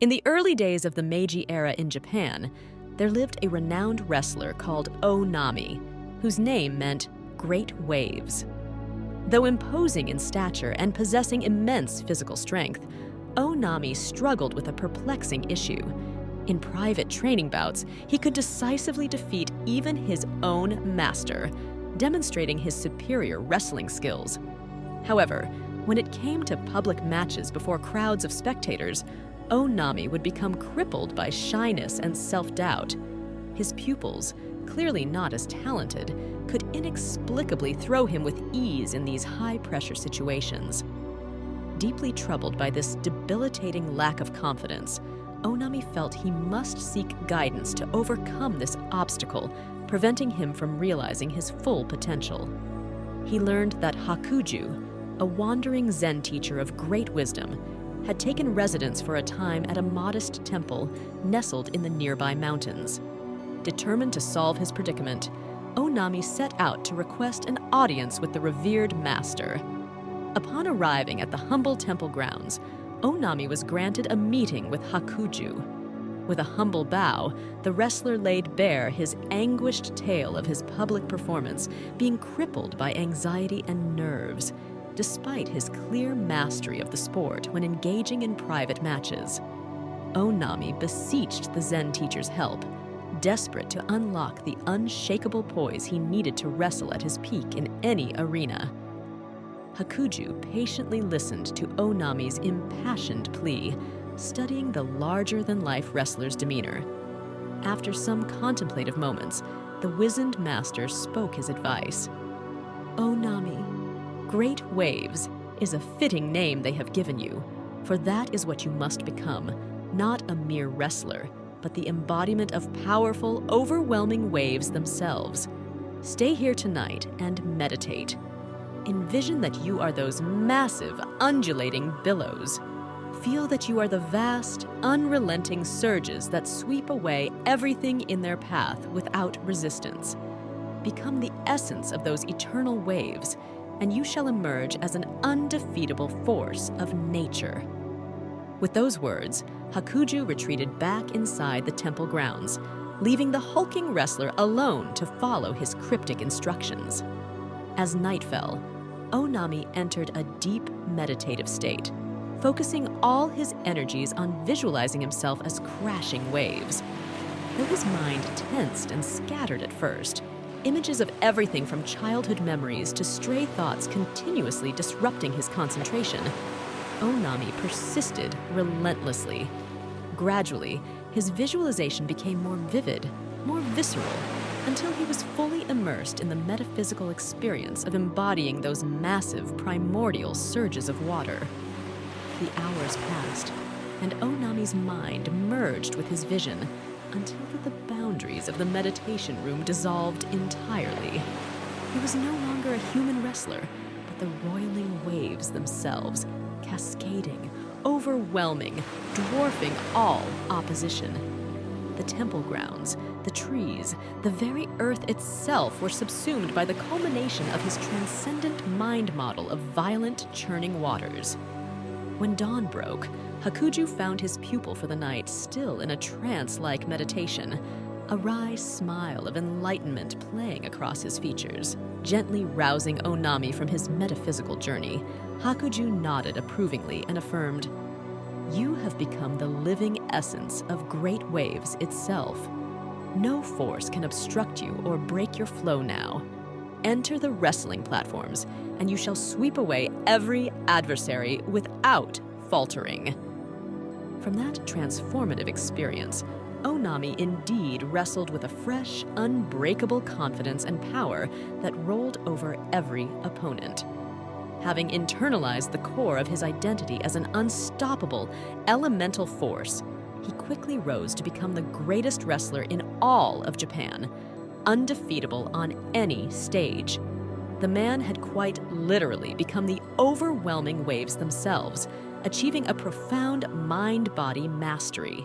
In the early days of the Meiji era in Japan, there lived a renowned wrestler called O-nami, whose name meant Great Waves. Though imposing in stature and possessing immense physical strength, O-nami struggled with a perplexing issue. In private training bouts, he could decisively defeat even his own master, demonstrating his superior wrestling skills. However, when it came to public matches before crowds of spectators, O-nami would become crippled by shyness and self-doubt. His pupils, clearly not as talented, could inexplicably throw him with ease in these high-pressure situations. Deeply troubled by this debilitating lack of confidence, O-nami felt he must seek guidance to overcome this obstacle, preventing him from realizing his full potential. He learned that Hakuju, a wandering Zen teacher of great wisdom, had taken residence for a time at a modest temple nestled in the nearby mountains. Determined to solve his predicament, O-nami set out to request an audience with the revered master. Upon arriving at the humble temple grounds, O-nami was granted a meeting with Hakuju. With a humble bow, the wrestler laid bare his anguished tale of his public performance being crippled by anxiety and nerves, despite his clear mastery of the sport when engaging in private matches. O-nami beseeched the Zen teacher's help, desperate to unlock the unshakable poise he needed to wrestle at his peak in any arena. Hakuju patiently listened to O-nami's impassioned plea, studying the larger-than-life wrestler's demeanor. After some contemplative moments, the wizened master spoke his advice. "O-nami, Great Waves is a fitting name they have given you, for that is what you must become, not a mere wrestler, but the embodiment of powerful, overwhelming waves themselves. Stay here tonight and meditate. Envision that you are those massive, undulating billows. Feel that you are the vast, unrelenting surges that sweep away everything in their path without resistance. Become the essence of those eternal waves, and you shall emerge as an undefeatable force of nature." With those words, Hakuju retreated back inside the temple grounds, leaving the hulking wrestler alone to follow his cryptic instructions. As night fell, O-nami entered a deep meditative state, focusing all his energies on visualizing himself as crashing waves. Though his mind tensed and scattered at first, images of everything from childhood memories to stray thoughts continuously disrupting his concentration, O-nami persisted relentlessly. Gradually, his visualization became more vivid, more visceral, until he was fully immersed in the metaphysical experience of embodying those massive, primordial surges of water. The hours passed, and O-nami's mind merged with his vision until the boundaries of the meditation room dissolved entirely. He was no longer a human wrestler, but the roiling waves themselves, cascading, overwhelming, dwarfing all opposition. The temple grounds, the trees, the very earth itself were subsumed by the culmination of his transcendent mind model of violent, churning waters. When dawn broke, Hakuju found his pupil for the night still in a trance-like meditation, a wry smile of enlightenment playing across his features. Gently rousing O-nami from his metaphysical journey, Hakuju nodded approvingly and affirmed, "You have become the living essence of Great Waves itself. No force can obstruct you or break your flow now. Enter the wrestling platforms, and you shall sweep away every adversary without faltering." From that transformative experience, O-nami indeed wrestled with a fresh, unbreakable confidence and power that rolled over every opponent. Having internalized the core of his identity as an unstoppable, elemental force, he quickly rose to become the greatest wrestler in all of Japan, undefeatable on any stage. The man had quite literally become the overwhelming waves themselves, achieving a profound mind-body mastery.